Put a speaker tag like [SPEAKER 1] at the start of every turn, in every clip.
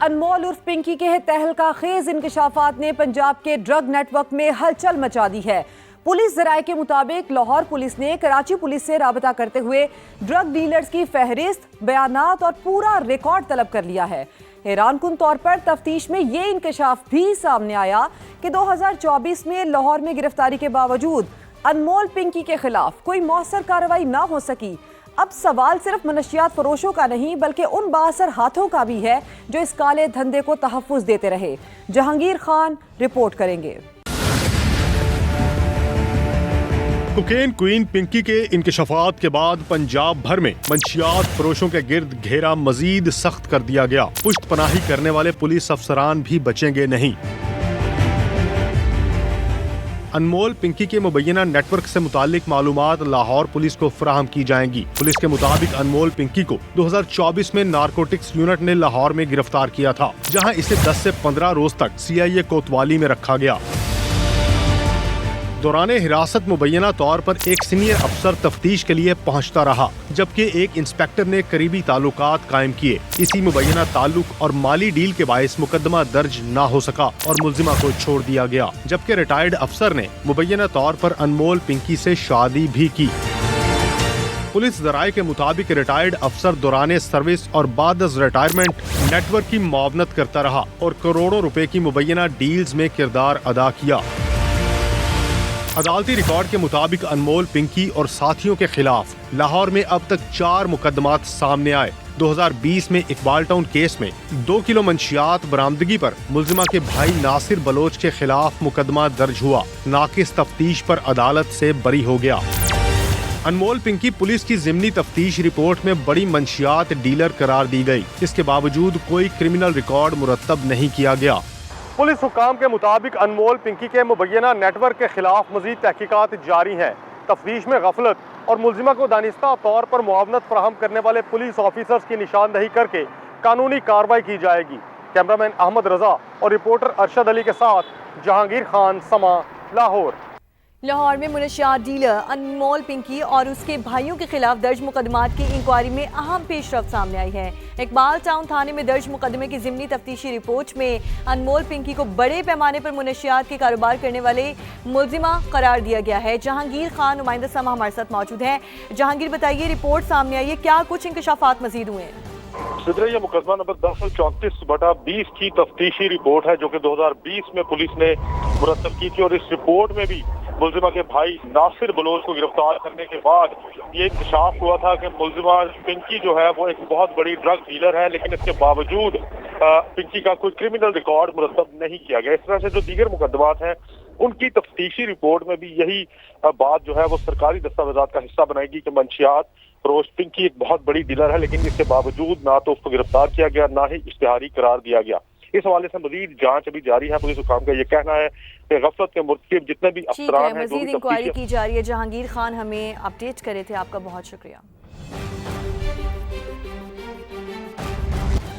[SPEAKER 1] अनमोल उर्फ पिंकी के तहलका खेज इंकशाफात ने पंजाब के ड्रग नेटवर्क में हलचल मचा दी है। पुलिस जराये के मुताबिक लाहौर पुलिस ने कराची पुलिस से राबता करते हुए ड्रग डीलर्स की फहरिस्त, बयानात और पूरा रिकॉर्ड तलब कर लिया है। हैरानकुन तौर पर तफ्तीश में ये इंकशाफ भी सामने आया कि 2024 में लाहौर में गिरफ्तारी के बावजूद अनमोल पिंकी के खिलाफ कोई मौसर कार्रवाई ना हो सकी। अब सवाल सिर्फ मनशियात फरोशों का नहीं बल्कि उन बाअसर हाथों का भी है जो इस काले धंधे को तहफ़्फ़ुज़ देते रहे। जहांगीर खान रिपोर्ट करेंगे।
[SPEAKER 2] कोकेन क्वीन पिंकी के इंकशाफात के बाद पंजाब भर में मंशियात फरोशों के गिर्द घेरा मजीद सख्त कर दिया गया। पुश्त पनाही करने वाले पुलिस अफसरान भी बचेंगे नहीं। अनमोल पिंकी के मुबैना नेटवर्क से मुतालिक मालूमात लाहौर पुलिस को फराहम की जाएंगी। पुलिस के मुताबिक अनमोल पिंकी को 2024 में नारकोटिक्स यूनिट ने लाहौर में गिरफ्तार किया था, जहां इसे 10 से 15 रोज तक CIA कोतवाली में रखा गया। दौराने हिरासत मुबैना तौर पर एक सीनियर अफसर तफ्तीश के लिए पहुंचता रहा, जबकि एक इंस्पेक्टर ने करीबी ताल्लुकात कायम किए। इसी मुबैना ताल्लुक और माली डील के बायस मुकदमा दर्ज न हो सका और मुल्जिमा को छोड़ दिया गया, जबकि रिटायर्ड अफसर ने मुबैना तौर पर अनमोल पिंकी से शादी भी की। पुलिस जराये के मुताबिक रिटायर्ड अफसर दौराने सर्विस और बाद रिटायरमेंट नेटवर्क की मुआवनत करता रहा और करोड़ों रुपए की मुबैना डील्स में किरदार अदा किया। अदालती रिकॉर्ड के मुताबिक अनमोल पिंकी और साथियों के खिलाफ लाहौर में अब तक 4 मुकदमात सामने आए। 2020 में इकबाल टाउन केस में 2 किलो मंशियात बरामदगी पर मुल्जिमा के भाई नासिर बलोच के खिलाफ मुकदमा दर्ज हुआ। नाकिस तफ्तीश पर अदालत से बरी हो गया। अनमोल पिंकी पुलिस की जिमनी तफ्तीश रिपोर्ट में बड़ी मंशियात डीलर करार दी गई। इसके बावजूद कोई क्रिमिनल रिकॉर्ड मुरतब नहीं किया गया। पुलिस हुकाम के मुताबिक अनमोल पिंकी के मुबैना नेटवर्क के खिलाफ मजीद तहकीकात जारी हैं। तफ्तीश में गफलत और मुल्जिमा को दानिस्ता तौर पर मुआवनत फराहम करने वाले पुलिस ऑफिसर्स की निशानदही करके कानूनी कार्रवाई की जाएगी। कैमरामैन अहमद रजा और रिपोर्टर अरशद अली के साथ जहांगीर खान, समा, लाहौर।
[SPEAKER 3] लाहौर में मुनशियात डीलर अनमोल पिंकी और उसके भाइयों के खिलाफ दर्ज मुकदमात की इंक्वायरी में अहम पेशरफ्त सामने आई है। इकबाल टाउन थाने में दर्ज मुकदमे की जिमनी तफ्तीशी रिपोर्ट में अनमोल पिंकी को बड़े पैमाने पर मुनशियात के कारोबार करने वाले मुल्जिमा करार दिया गया है। जहांगीर खान, नुमाइंदा समा हमारे साथ मौजूद हैं। जहांगीर, बताइए, रिपोर्ट सामने आई है, क्या कुछ इंकशाफात मजीद हुए हैं?
[SPEAKER 4] यह मुकदमा नंबर 1034/20 की तफ्तीशी रिपोर्ट है जो कि 2020 में पुलिस ने मुरतब की थी और इस रिपोर्ट में भी मुल्जिमा के भाई नासिर बलोच को गिरफ्तार करने के बाद ये इंकशाफ हुआ था कि मुल्जिमा पिंकी जो है वो एक बहुत बड़ी ड्रग डीलर है, लेकिन इसके बावजूद पिंकी का कोई क्रिमिनल रिकॉर्ड मुरतब नहीं किया गया। इस तरह से जो दीगर मुकदमात हैं उनकी तफ्तीशी रिपोर्ट में भी यही बात जो है वो सरकारी दस्तावेजात का हिस्सा बनाएगी कि मंशियात फरोश पिंकी एक बहुत बड़ी डीलर है, लेकिन इसके बावजूद ना तो उसको गिरफ्तार किया गया ना ही इश्तिहारी करार दिया गया। इस हवाले से मजीद जांच अभी जारी है। पुलिस हुकाम का ये कहना है कि गफलत के मुर्तकिब जितने भी अफसरान हैं
[SPEAKER 3] मजीद इंक्वायरी की जा रही है। जहांगीर खान हमें अपडेट करे थे, आपका बहुत शुक्रिया।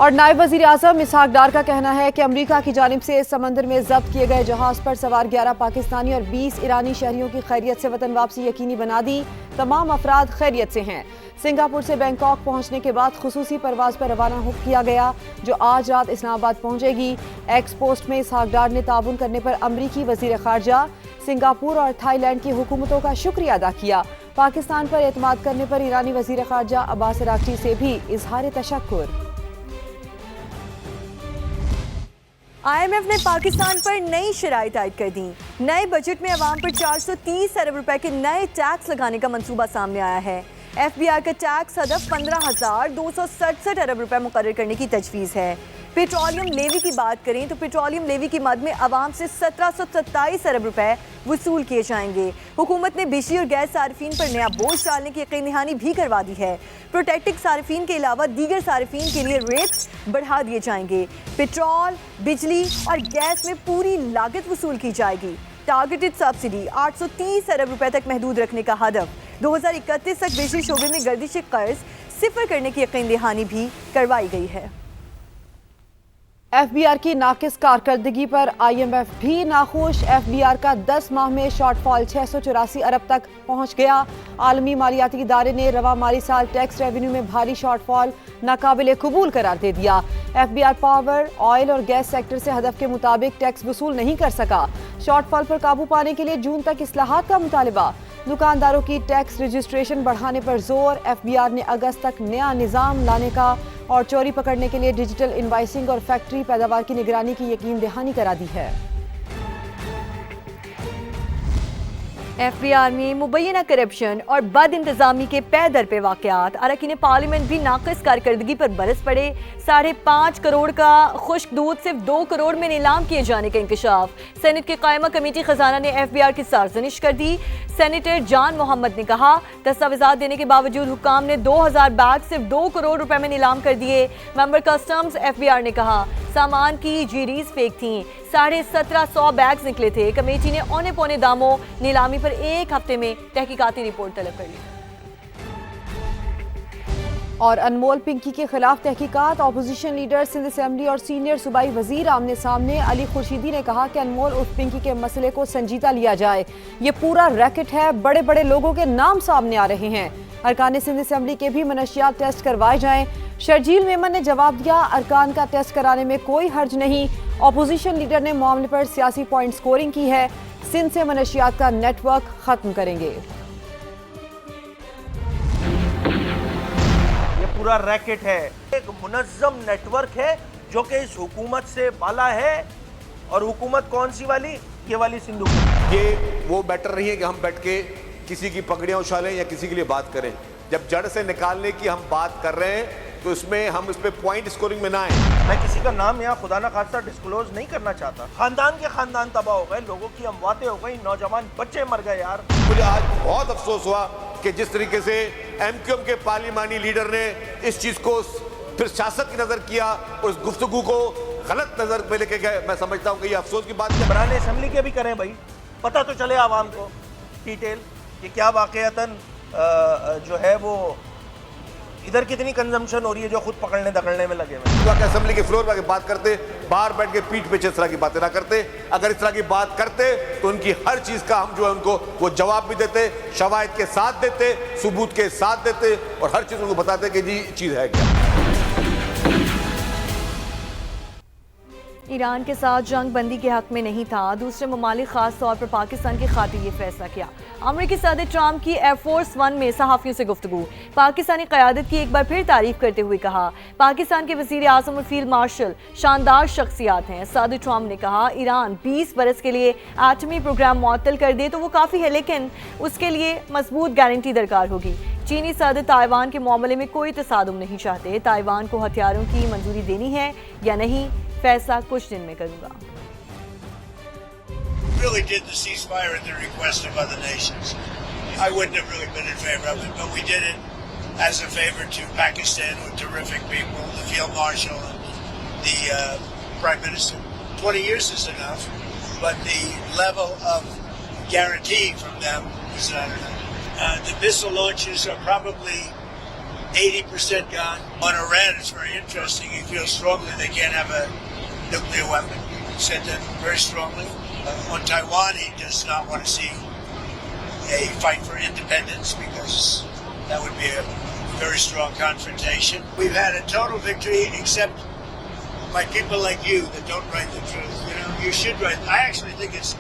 [SPEAKER 1] और नायब वज़ीर आज़म इसहाक डार का कहना है कि अमरीका की जानिब से समंदर में जब्त किए गए जहाज पर सवार 11 पाकिस्तानी और 20 ईरानी शहरियों की खैरियत से वतन वापसी यकीनी बना दी। तमाम अफराद खैरियत से हैं। सिंगापुर से बैंकॉक पहुंचने के बाद खुसूसी परवाज पर रवाना किया गया जो आज रात इस्लामाबाद पहुंचेगी। एक्स पोस्ट में इसहाक डार ने ताउन करने पर अमरीकी वज़ीर ख़ारजा, सिंगापुर और थाईलैंड की हुकूमतों का शुक्रिया अदा किया। पाकिस्तान पर एतमाद करने पर ईरानी वज़ीर ख़ारजा अब्बास अराग़ची से भी इजहार तशक्कुर।
[SPEAKER 3] IMF ने पाकिस्तान पर नई शराइत आयद कर दी। नए बजट में अवाम पर 430 अरब रुपए के नए टैक्स लगाने का मंसूबा सामने आया है। FBI का टैक्स हदफ 15,267 अरब रुपए मुकर्रर करने की तजवीज़ है। पेट्रोलियम लेवी की बात करें तो पेट्रोलियम लेवी की मद में अवाम से 1727 अरब रुपए वसूल किए जाएंगे। हुकूमत ने बिजली और गैस सार्फिन पर नया बोझ डालने की यकीन दहानी भी करवा दी है। प्रोटेक्टिव सार्फिन के अलावा दीगर सार्फिन के लिए रेट्स बढ़ा दिए जाएंगे। पेट्रोल, बिजली और गैस में पूरी लागत वसूल की जाएगी। टारगेटेड सब्सिडी 830 अरब रुपए तक महदूद रखने का हदफ। 2031 तक बिजली शोबे में गर्दिश कर्ज सिफर करने की यकीन दहानी भी करवाई गई है।
[SPEAKER 1] FBR की नाकिस कारकर्दगी पर IMF भी नाखुश। FBR का 10 माह में शॉर्टफॉल 684 अरब तक पहुंच गया। आलमी मालियाती इदारे ने रवा माली साल टैक्स रेवेन्यू में भारी शॉर्टफॉल नाकाबिले कबूल करार दे दिया। एफबीआर पावर, ऑयल और गैस सेक्टर से हदफ के मुताबिक टैक्स वसूल नहीं कर सका। शॉर्टफॉल पर काबू पाने के लिए जून तक इस्लाहात का मुतालिबा। दुकानदारों की टैक्स रजिस्ट्रेशन बढ़ाने पर जोर। एफबीआर ने अगस्त तक नया निज़ाम लाने का और चोरी पकड़ने के लिए डिजिटल इनवाइसिंग और फैक्ट्री पैदावार की निगरानी की यकीन दहानी करा दी है।
[SPEAKER 3] एफबीआर में मुबैना करप्शन और बद इंतजामी के पै दर पे वाकयात। अरकान पार्लियामेंट भी नाकिस कारकर्दगी पर बरस पड़े। 5.5 करोड़ का खुश्क दूध सिर्फ 2 करोड़ में नीलाम किए जाने का इंकशाफ। सेनेट की कायमा कमेटी खजाना ने एफबीआर की सार्जनिश कर दी। सेनेटर जान मोहम्मद ने कहा, दस्तावेजात देने के बावजूद हुक्काम ने 2000 बैग सिर्फ 2 करोड़ रुपए में नीलाम कर दिए। मेंबर कस्टम्स एफबीआर ने कहा, सामान की जीडीज फेक थी। 1750 बैग्स निकले थे। कमेटी ने औने पौने दामों नीलामी पर एक हफ्ते में तहकीकाती रिपोर्ट तलब कर ली।
[SPEAKER 1] और अनमोल पिंकी के खिलाफ तहकीकात। अपोजिशन लीडर सिंध असेंबली और सीनियर सूबाई वजीर आमने सामने। अली खुर्शीदी ने कहा कि अनमोल उर्फ पिंकी के मसले को संजीदा लिया जाए। ये पूरा रैकेट है, बड़े बड़े लोगों के नाम सामने आ रहे हैं। अरकान सिंध असेंबली के भी मनशियात टेस्ट करवाए जाएं। शर्जील मेमन ने जवाब दिया, अरकान का टेस्ट कराने में कोई हर्ज नहीं। अपोजिशन लीडर ने मामले पर सियासी पॉइंट स्कोरिंग की है। सिंध से मनशियात का नेटवर्क खत्म करेंगे।
[SPEAKER 5] ये पूरा रैकेट है, एक मुनज़्ज़म नेटवर्क है जो कि इस हुकूमत से बाला है। और हुकूमत कौन सी वाली? ये वाली सिंधु।
[SPEAKER 6] ये वो बेटर नहीं है कि हम बैठ के किसी की पकड़ियां उछालें या किसी के लिए बात करें। जब जड़ से निकालने की हम बात कर रहे हैं तो इसमें हम इस पे पॉइंट स्कोरिंग में ना आए।
[SPEAKER 5] मैं किसी का नाम यहाँ खुदा ना खास्ता डिस्क्लोज नहीं करना चाहता। खानदान के खानदान तबाह हो गए, लोगों की अमवातें हो गई, नौजवान बच्चे मर गए। यार
[SPEAKER 6] मुझे आज बहुत अफसोस हुआ कि जिस तरीके से एमक्यूएम के पार्लिमानी लीडर ने इस चीज को फिर सियासत की नजर किया, उस गुफ्तगू को गलत नजर में लेके गए। मैं समझता हूँ कि ये अफसोस की बात है।
[SPEAKER 5] बराने असेंबली के भी करें भाई, पता तो चले आवाम को डिटेल कि क्या वाकयातन जो है वो इधर कितनी कंजम्पशन हो रही है जो खुद पकड़ने दकड़ने में लगे हुए।
[SPEAKER 6] असेंबली के फ्लोर पर बात करते, बाहर बैठ के पीठ पे इस तरह की बातें ना करते। अगर इस तरह की बात करते तो उनकी हर चीज का हम जो है उनको वो जवाब भी देते, शवाहिद के साथ देते, सबूत के साथ देते और हर चीज उनको बताते कि जी चीज है क्या।
[SPEAKER 3] ईरान के साथ जंग बंदी के हक में नहीं था। दूसरे ममालिक खास तौर पर पाकिस्तान की खातिर ये फैसला किया। अमेरिकी सदर ट्रंप की एयरफोर्स 1 में सहाफियों से गुफ्तगू। पाकिस्तानी क़यादत की एक बार फिर तारीफ करते हुए कहा, पाकिस्तान के वज़ीर आज़म और फील्ड मार्शल शानदार शख्सियात हैं। सदर ट्रंप ने कहा, ईरान 20 बरस के लिए एटमी प्रोग्राम मुअत्तल कर दे तो वो काफ़ी है, लेकिन उसके लिए मजबूत गारंटी दरकार होगी। चीनी सदर ताइवान के मामले में कोई तसादुम नहीं चाहते। ताइवान को हथियारों की मंजूरी देनी है या नहीं, फैसला कुछ दिन में करूंगा।
[SPEAKER 7] Really did the ceasefire at the request of other nations. I wouldn't have really been in favor of it, but we did it as a favor to Pakistan with terrific people, the Field Marshal and the Prime Minister. 20 years is enough, but the level of guarantee from them is not enough. The missile launches are probably 80% gone. On Iran, it's very interesting. He feels strongly they can't have a nuclear weapon. He said that very strongly. On Taiwan, he does not want to see a fight for independence because that would be a very strong confrontation. We've had a total victory except by people like you that don't write the truth. You know, you should write. I actually think it's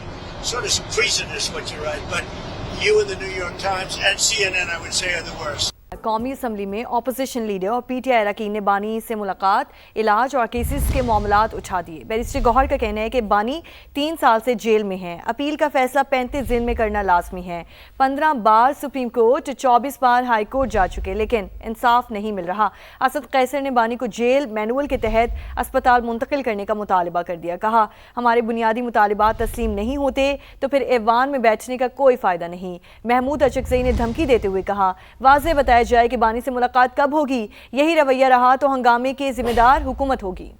[SPEAKER 7] sort of treasonous what you write, but you and the New York Times and CNN, I would say, are the worst.
[SPEAKER 3] कौमी assembly में opposition leader और PTI अरकान ने बानी से मुलाकात, इलाज और केसेस के मामलात उठा दिए। बैरिस्टर गौहर का कहना है कि बानी 3 साल से जेल में हैं। अपील का फैसला 35 दिन में करना लाजमी है। 15 बार सुप्रीम कोर्ट, 24 बार हाई कोर्ट जा चुके, लेकिन इंसाफ नहीं मिल रहा। असद कैसर ने बानी को जेल मैनुअल के तहत अस्पताल मुंतकिल करने का मुतालबा कर दिया। कहा, हमारे बुनियादी मुतालबात तस्लीम नहीं होते तो फिर ऐवान में बैठने का कोई फ़ायदा नहीं। महमूद अचकज़ई ने धमकी देते हुए कहा, वाज़ेह बताया जाए कि बानी से मुलाकात कब होगी। यही रवैया रहा तो हंगामे की जिम्मेदार हुकूमत होगी।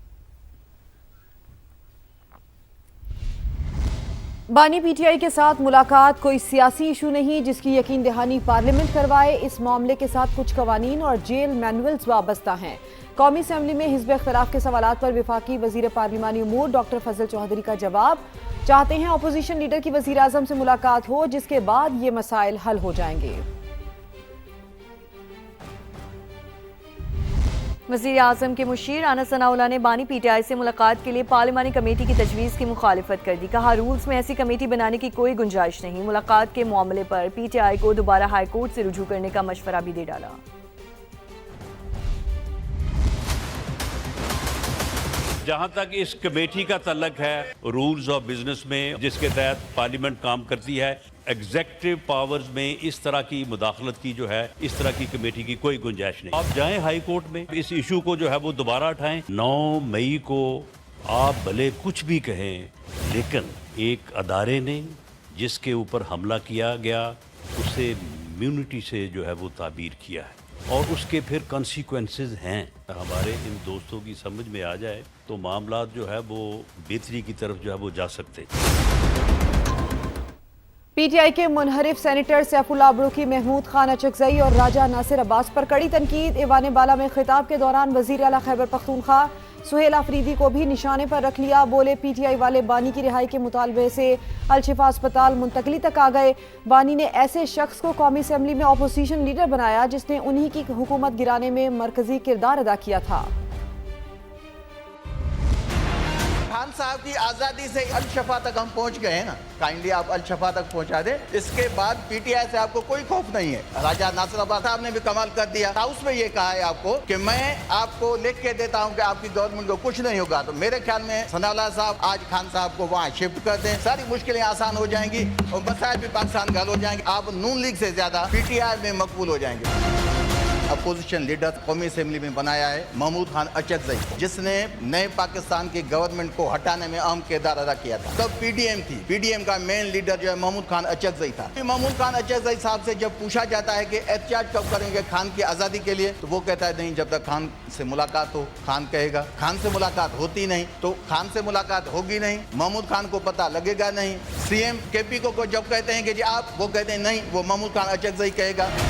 [SPEAKER 1] बानी पीटीआई के साथ मुलाकात कोई सियासी इशू नहीं, जिसकी यकीन दहानी पार्लियामेंट करवाए। इस मामले के साथ कुछ कवानीन और जेल मैनुअल्स वाबस्ता हैं। कौमी असम्बली में हिज़्ब इख्तिलाफ के सवालात पर वफाकी वज़ीर पार्लिमानी उमूर डॉक्टर फजल चौधरी का जवाब। चाहते हैं अपोजिशन लीडर की वज़ीर आज़म से मुलाकात हो, जिसके बाद ये मसाइल हल हो जाएंगे।
[SPEAKER 3] वज़ीर आज़म के मुशीर राना सनाउल्लाह ने बानी PTI से मुलाकात के लिए पार्लिमानी कमेटी की तजवीज़ की मुखालिफत कर दी। कहा रूल्स में ऐसी कमेटी बनाने की कोई गुंजाइश नहीं। मुलाकात के मामले पर PTI को दोबारा हाई कोर्ट से रुजू करने का मशवरा भी दे डाला।
[SPEAKER 8] जहां तक इस कमेटी का तल्लक है, रूल्स ऑफ बिजनेस में जिसके तहत पार्लियामेंट काम करती है, एग्जेक्टिव पावर्स में इस तरह की मुदाखलत की जो है, इस तरह की कमेटी की कोई गुंजाइश नहीं। आप जाएं हाई कोर्ट में, इस इशू को जो है वो दोबारा उठाएं। 9 मई को आप भले कुछ भी कहें, लेकिन एक अदारे ने जिसके ऊपर हमला किया गया उसे इम्यूनिटी से जो है वो ताबीर किया है और उसके फिर कॉन्सिक्वेंसेस हैं। हमारे इन दोस्तों की समझ में आ जाए तो मामला जो है वो बेहतरी की तरफ जो है वो जा सकते।
[SPEAKER 1] PTI के मुनहरिफ सेनेटर सैफुल्लाह अबरूकी, महमूद खान अचकजई और राजा नासिर अब्बास पर कड़ी तनकीद। ईवान बाला में खिताब के दौरान वज़ीर आला खैबर पख्तूनख्वा सुहेल आफरीदी को भी निशाने पर रख लिया। बोले PTI वाले बानी की रिहाई के मुतालबे से अलशिफा अस्पताल मुंतकली तक आ गए। बानी ने ऐसे शख्स को कौमी असम्बली में अपोजिशन लीडर बनाया जिसने उन्हीं की हुकूमत गिराने में मरकजी किरदार अदा किया था।
[SPEAKER 9] खान साहब की आज़ादी से अलशफा तक हम पहुंच गए हैं ना, काइंडली आप अलशफा तक पहुंचा दें। इसके बाद PTI से आपको कोई खौफ नहीं है। राजा नासिर अब्बास साहब ने भी कमाल कर दिया। हाउस में ये कहा है आपको कि मैं आपको लिख के देता हूं कि आपकी गवर्नमेंट को कुछ नहीं होगा। तो मेरे ख्याल में सनाउल्लाह साहब आज खान साहब को वहाँ शिफ्ट कर दें, सारी मुश्किलें आसान हो जाएंगी और मसाइल भी पाकिस्तान का हल हो जाएंगे। आप नून लीग से ज्यादा PTI में मकबूल हो जाएंगे। अपोजिशन लीडर कौमी असेंबली में बनाया है महमूद खान अचकजई, जिसने नए पाकिस्तान की गवर्नमेंट को हटाने में अहम किरदार अदा किया था। तब PDM थी, PDM का मेन लीडर जो है महमूद खान अचकजई था। महमूद खान अचकजई साहब से जब पूछा जाता है कि एहतियात कब करेंगे खान की आज़ादी के लिए, तो वो कहता है नहीं, जब तक खान से मुलाकात हो। खान कहेगा, खान से मुलाकात होती नहीं तो खान से मुलाकात होगी नहीं, महमूद खान को पता लगेगा नहीं। CM KP को जब कहते हैं कि जी आप, वो कहते हैं नहीं, वो महमूद खान अचकजई कहेगा।